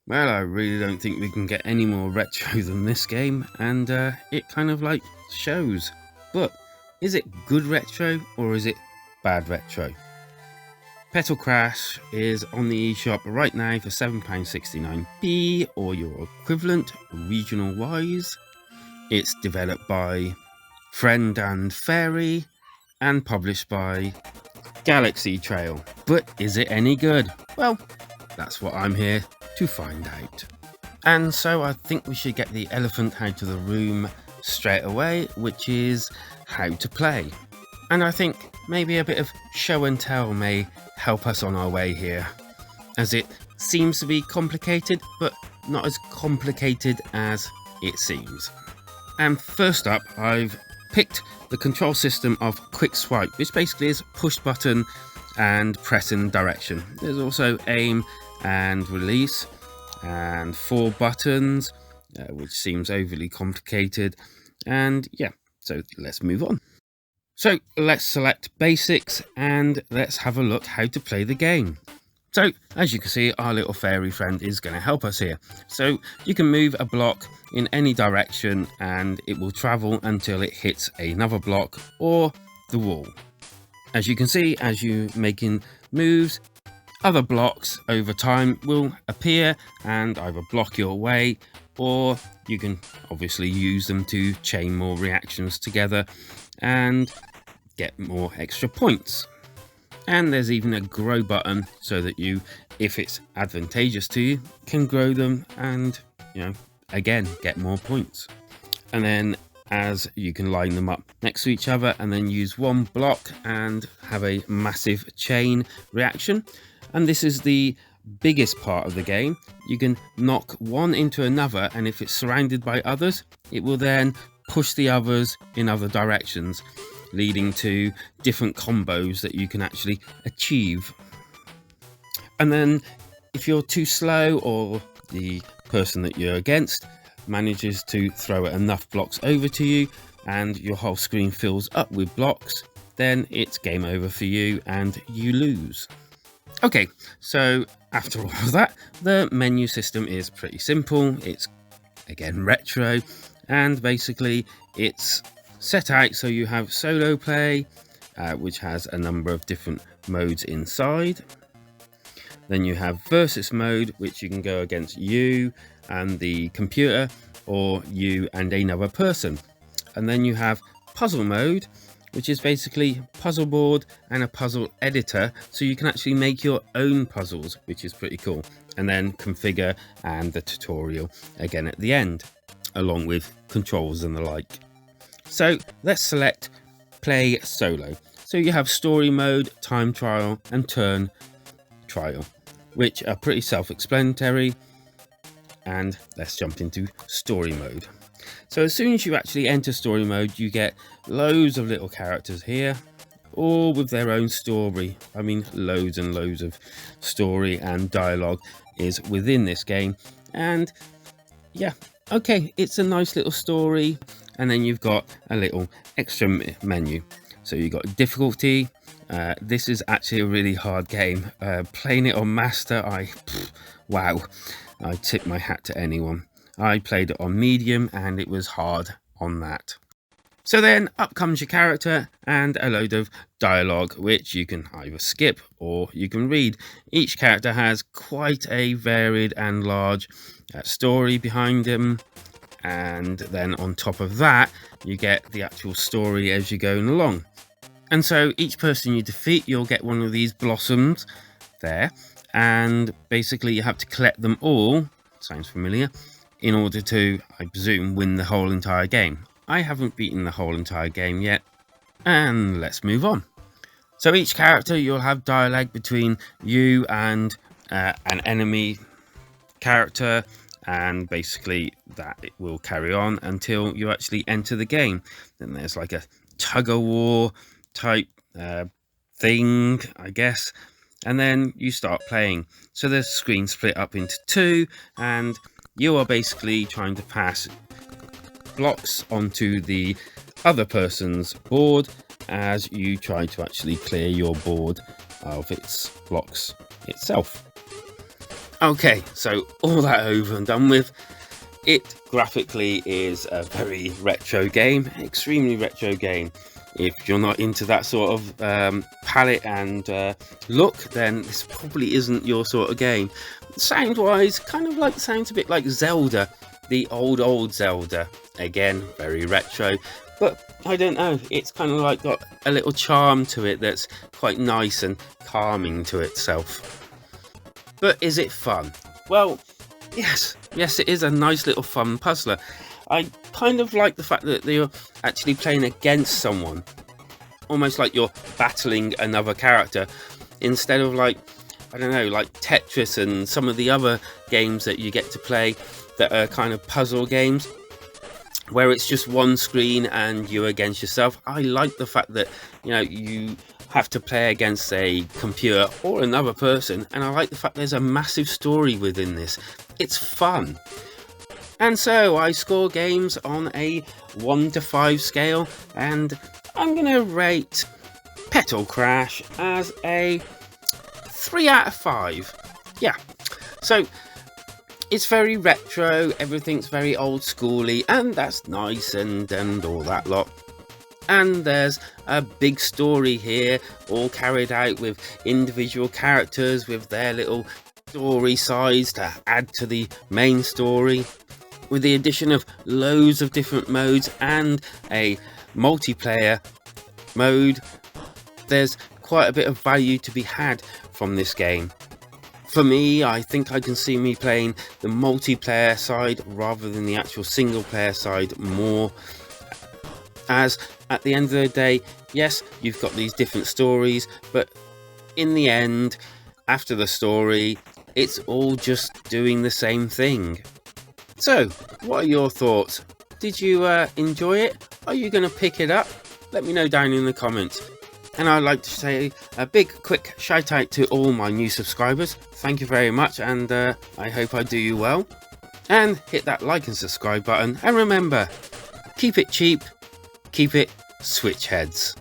Well, I really don't think we can get any more retro than this game, and it kind of like shows. But is it good retro or is it bad retro? Petal Crash is on the eShop right now for £7.69p or your equivalent regional wise. It's developed by Friend and Fairy and published by Galaxy Trail. But is it any good? Well, that's what I'm here to find out. And so I think we should get the elephant out of the room straight away, which is how to play. And I think maybe a bit of show and tell may help us on our way here, as it seems to be complicated, but not as complicated as it seems. And first up, I've picked the control system of quick swipe, which basically is push button and press in direction. There's also aim and release and 4 buttons, which seems overly complicated. And yeah, so let's move on. So let's select basics and let's have a look how to play the game. So as you can see, our little fairy friend is going to help us here. So you can move a block in any direction and it will travel until it hits another block or the wall. As you can see, as you're making moves, other blocks over time will appear and either block your way, or you can obviously use them to chain more reactions together and get more extra points. And there's even a grow button so that you, if it's advantageous to you, can grow them and, again, get more points. And then as you can line them up next to each other and then use one block and have a massive chain reaction. And this is the biggest part of the game. You can knock one into another, and if it's surrounded by others, it will then push the others in other directions, leading to different combos that you can actually achieve. And then if you're too slow, or the person that you're against manages to throw enough blocks over to you and your whole screen fills up with blocks, then it's game over for you and you lose. Okay, so after all of that, the menu system is pretty simple. It's again retro, and basically it's set out so you have solo play, which has a number of different modes inside. Then you have versus mode, which you can go against you and the computer, or you and another person. And then you have puzzle mode, which is basically puzzle board and a puzzle editor, so you can actually make your own puzzles, which is pretty cool. And then configure and the tutorial again at the end, along with controls and the like. So let's select play solo. So you have story mode, time trial and turn trial, which are pretty self-explanatory. And let's jump into story mode. So as soon as you actually enter story mode, you get loads of little characters here, all with their own story. I mean, loads and loads of story and dialogue is within this game. And yeah, okay, it's a nice little story. And then you've got a little extra menu. So you've got difficulty. This is actually a really hard game. Playing it on master, wow, I tip my hat to anyone. I played it on medium and it was hard on that. So then up comes your character and a load of dialogue, which you can either skip or you can read. Each character has quite a varied and large story behind them. And then on top of that, you get the actual story as you're going along. And so each person you defeat, you'll get one of these blossoms there. And basically you have to collect them all, sounds familiar, in order to, I presume, win the whole entire game. I haven't beaten the whole entire game yet, and let's move on. So each character, you'll have dialogue between you and an enemy character, and basically that it will carry on until you actually enter the game. Then there's like a tug-of-war type thing, I guess, and then you start playing. So the screen split up into two, and you are basically trying to pass blocks onto the other person's board as you try to actually clear your board of its blocks itself. Okay, so all that over and done with. It graphically is a very retro game, extremely retro game. If you're not into that sort of palette and look, then this probably isn't your sort of game. Sound wise, kind of like sounds a bit like Zelda, the old Zelda. Again, very retro, but I don't know, it's kind of like got a little charm to it that's quite nice and calming to itself. But is it fun? Well, yes, it is a nice little fun puzzler. I kind of like the fact that you're actually playing against someone, almost like you're battling another character, instead of like, I don't know, like Tetris and some of the other games that you get to play that are kind of puzzle games, where it's just one screen and you against yourself. I like the fact that, you know, you have to play against a computer or another person, and I like the fact there's a massive story within this. It's fun. And so I score games on a 1 to 5 scale, and I'm gonna rate Petal Crash as a 3 out of 5. Yeah, so it's very retro, everything's very old schooly, and that's nice and all that lot. And there's a big story here, all carried out with individual characters with their little story sides to add to the main story, with the addition of loads of different modes and a multiplayer mode. There's quite a bit of value to be had from this game. For me, I think I can see me playing the multiplayer side rather than the actual single player side more, as at the end of the day, yes, you've got these different stories, but in the end, after the story, it's all just doing the same thing. So, what are your thoughts? Did you enjoy it? Are you going to pick it up? Let me know down in the comments. And I'd like to say a big quick shout out to all my new subscribers. Thank you very much, and I hope I do you well. And hit that like and subscribe button, and remember, keep it cheap, keep it switch heads.